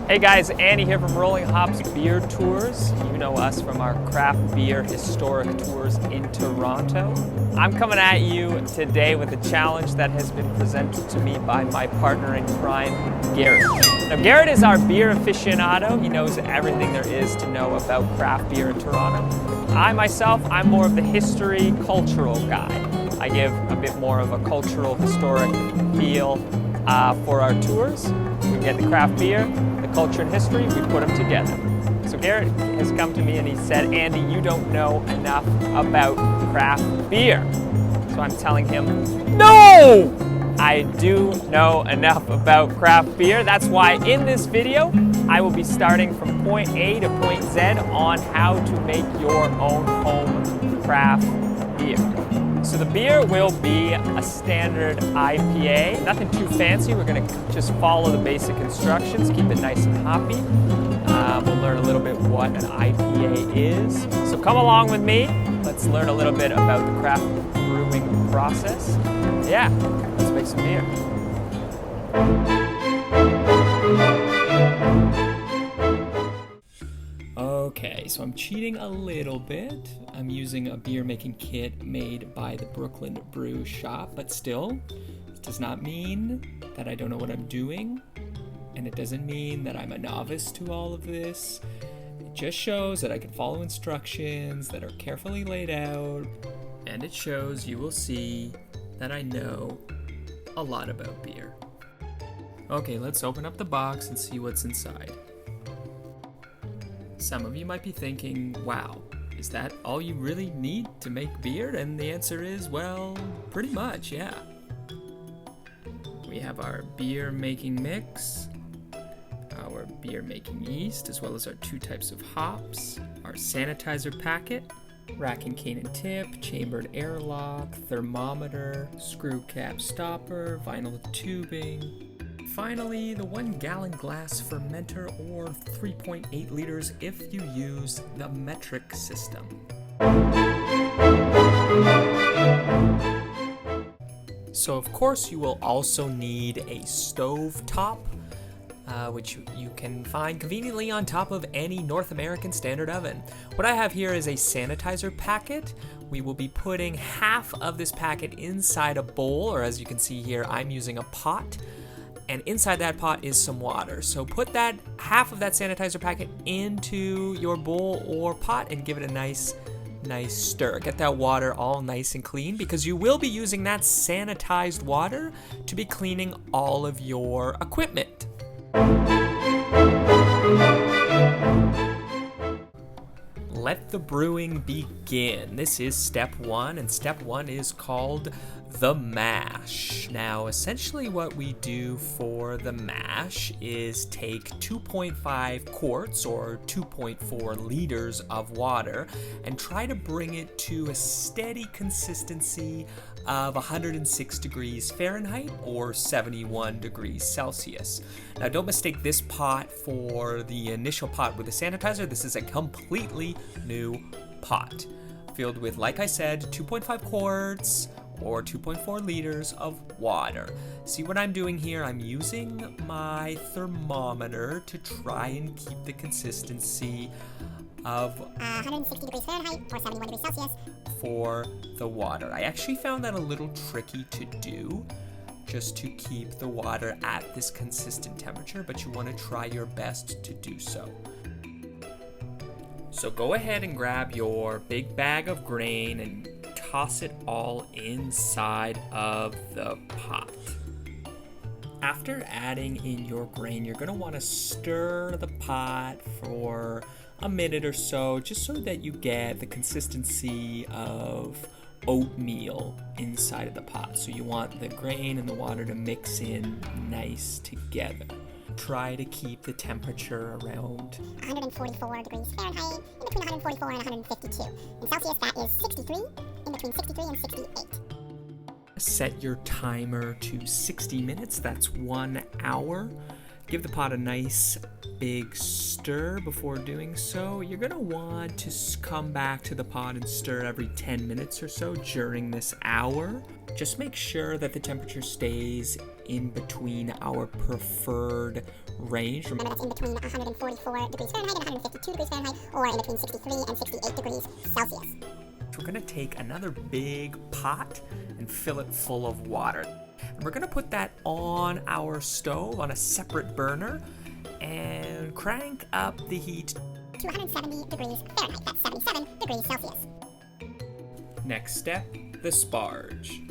Hey guys, Andy here from Rolling Hops Beer Tours. You know us from our craft beer historic tours in Toronto. I'm coming at you today with a challenge that has been presented to me by my partner in crime, Garrett. Now Garrett is our beer aficionado. He knows everything there is to know about craft beer in Toronto. I myself, I'm more of the history, cultural guy. I give a bit more of a cultural, historic feel for our tours. We get the craft beer, the culture and history, we put them together. So Garrett has come to me and he said, Andy, you don't know enough about craft beer. So I'm telling him, no! I do know enough about craft beer. That's why in this video, I will be starting from point A to point Z on how to make your own home craft beer. So the beer will be a standard IPA, nothing too fancy. We're gonna just follow the basic instructions, keep it nice and hoppy. We'll learn a little bit what an IPA is. So come along with me. Let's learn a little bit about the craft brewing process. Yeah, let's make some beer. Okay, so I'm cheating a little bit. I'm using a beer making kit made by the Brooklyn Brew Shop, but still, this does not mean that I don't know what I'm doing, and it doesn't mean that I'm a novice to all of this. It just shows that I can follow instructions that are carefully laid out, and it shows, you will see, that I know a lot about beer. Okay, let's open up the box and see what's inside. Some of you might be thinking, wow, is that all you really need to make beer? And the answer is, well, pretty much, yeah. We have our beer making mix, our beer making yeast, as well as our 2 types of hops, our sanitizer packet, rack and cane and tip, chambered airlock, thermometer, screw cap stopper, vinyl tubing. Finally, the 1-gallon glass fermenter, or 3.8 liters if you use the metric system. So of course you will also need a stove top, which you can find conveniently on top of any North American standard oven. What I have here is a sanitizer packet. We will be putting half of this packet inside a bowl, or as you can see here, I'm using a pot. And inside that pot is some water. So put that half of that sanitizer packet into your bowl or pot and give it a nice stir. Get that water all nice and clean, because you will be using that sanitized water to be cleaning all of your equipment. Let the brewing begin. This is step 1, and step 1 is called the mash. Now, essentially what we do for the mash is take 2.5 quarts or 2.4 liters of water and try to bring it to a steady consistency of 106 degrees Fahrenheit or 71 degrees Celsius. Now, don't mistake this pot for the initial pot with the sanitizer. This is a completely new pot filled with, like I said, 2.5 quarts or 2.4 liters of water. See what I'm doing here? I'm using my thermometer to try and keep the consistency of 160 degrees Fahrenheit or 71 degrees Celsius for the water. I actually found that a little tricky to do, just to keep the water at this consistent temperature, but you want to try your best to do so. So go ahead and grab your big bag of grain and toss it all inside of the pot. After adding in your grain, you're going to want to stir the pot for a minute or so, just so that you get the consistency of oatmeal inside of the pot. So you want the grain and the water to mix in nice together. Try to keep the temperature around 144 degrees Fahrenheit, in between 144 and 152. In Celsius, that is 63, in between 63 and 68. Set your timer to 60 minutes, that's 1 hour. Give the pot a nice big stir before doing so. You're gonna want to come back to the pot and stir every 10 minutes or so during this hour. Just make sure that the temperature stays in between our preferred range. Remember, that's in between 144 degrees Fahrenheit and 152 degrees Fahrenheit, or in between 63 and 68 degrees Celsius. We're gonna take another big pot and fill it full of water. And we're gonna put that on our stove on a separate burner and crank up the heat to 170 degrees Fahrenheit, that's 77 degrees Celsius. Next step, the sparge.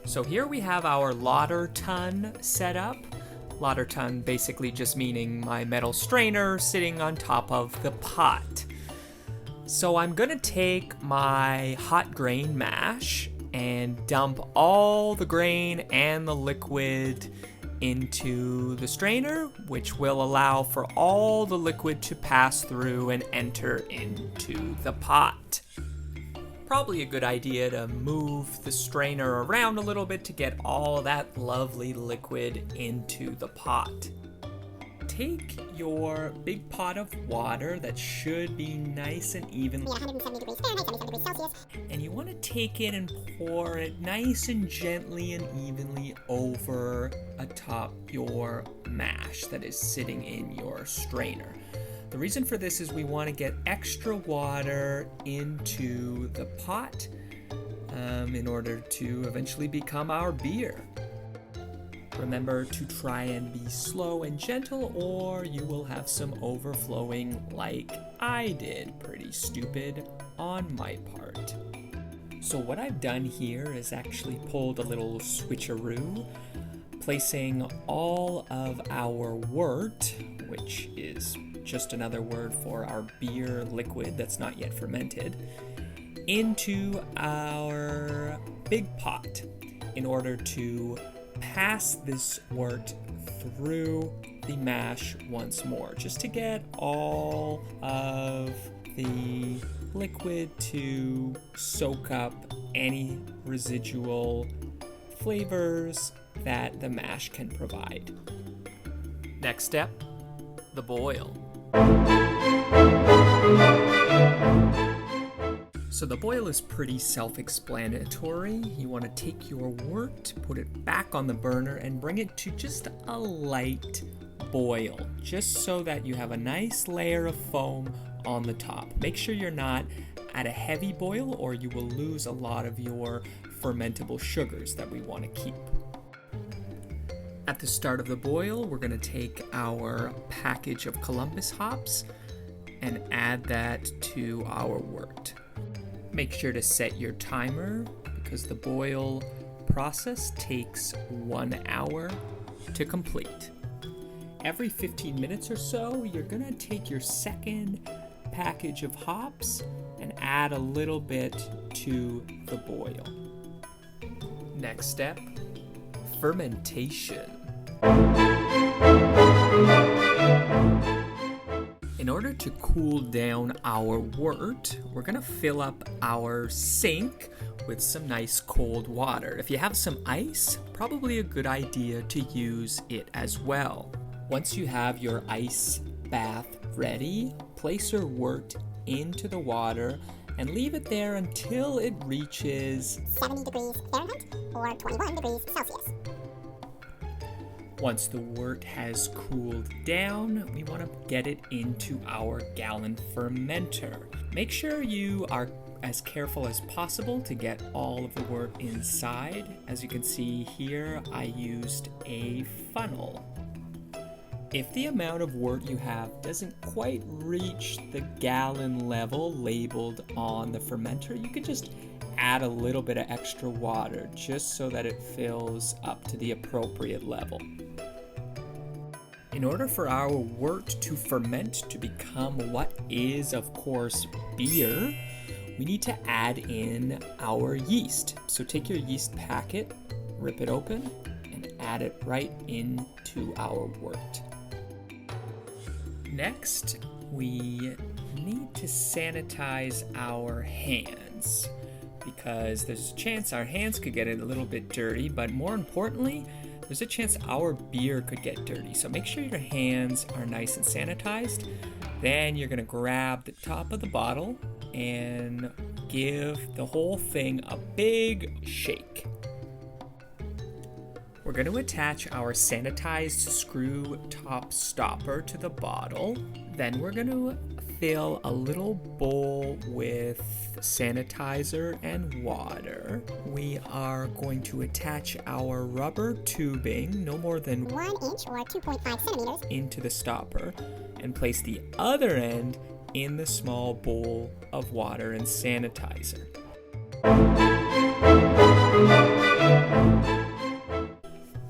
So here we have our Lathertun set up. Lathertun basically just meaning my metal strainer sitting on top of the pot. So I'm gonna take my hot grain mash and dump all the grain and the liquid into the strainer, which will allow for all the liquid to pass through and enter into the pot. Probably a good idea to move the strainer around a little bit to get all that lovely liquid into the pot. Take your big pot of water that should be nice and even. 170 degrees Fahrenheit, 77 degrees Celsius. And you want to take it and pour it nice and gently and evenly over atop your mash that is sitting in your strainer. The reason for this is we want to get extra water into the pot in order to eventually become our beer. Remember to try and be slow and gentle, or you will have some overflowing like I did. Pretty stupid on my part. So what I've done here is actually pulled a little switcheroo, placing all of our wort, which is just another word for our beer liquid that's not yet fermented, into our big pot in order to pass this wort through the mash once more, just to get all of the liquid to soak up any residual flavors that the mash can provide. Next step, the boil. So the boil is pretty self-explanatory. You want to take your wort, put it back on the burner, and bring it to just a light boil, just so that you have a nice layer of foam on the top. Make sure you're not at a heavy boil, or you will lose a lot of your fermentable sugars that we want to keep. At the start of the boil, we're going to take our package of Columbus hops and add that to our wort. Make sure to set your timer because the boil process takes 1 hour to complete. Every 15 minutes or so, you're going to take your second package of hops and add a little bit to the boil. Next step, fermentation. In order to cool down our wort, we're gonna fill up our sink with some nice cold water. If you have some ice, probably a good idea to use it as well. Once you have your ice bath ready, place your wort into the water and leave it there until it reaches 70 degrees Fahrenheit or 21 degrees Celsius. Once the wort has cooled down, we want to get it into our gallon fermenter. Make sure you are as careful as possible to get all of the wort inside. As you can see here, I used a funnel. If the amount of wort you have doesn't quite reach the gallon level labeled on the fermenter, you could just add a little bit of extra water just so that it fills up to the appropriate level. In order for our wort to ferment to become what is, of course, beer, we need to add in our yeast. So take your yeast packet, rip it open, and add it right into our wort. Next, we need to sanitize our hands because there's a chance our hands could get a little bit dirty, but more importantly, there's a chance our beer could get dirty. So make sure your hands are nice and sanitized. Then you're gonna grab the top of the bottle and give the whole thing a big shake. We're going to attach our sanitized screw top stopper to the bottle. Then we're going to fill a little bowl with sanitizer and water. We are going to attach our rubber tubing, no more than 1 inch or 2.5 centimeters, into the stopper, and place the other end in the small bowl of water and sanitizer.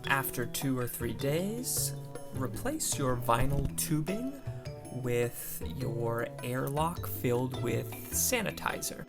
After 2 or 3 days, replace your vinyl tubing with your airlock filled with sanitizer.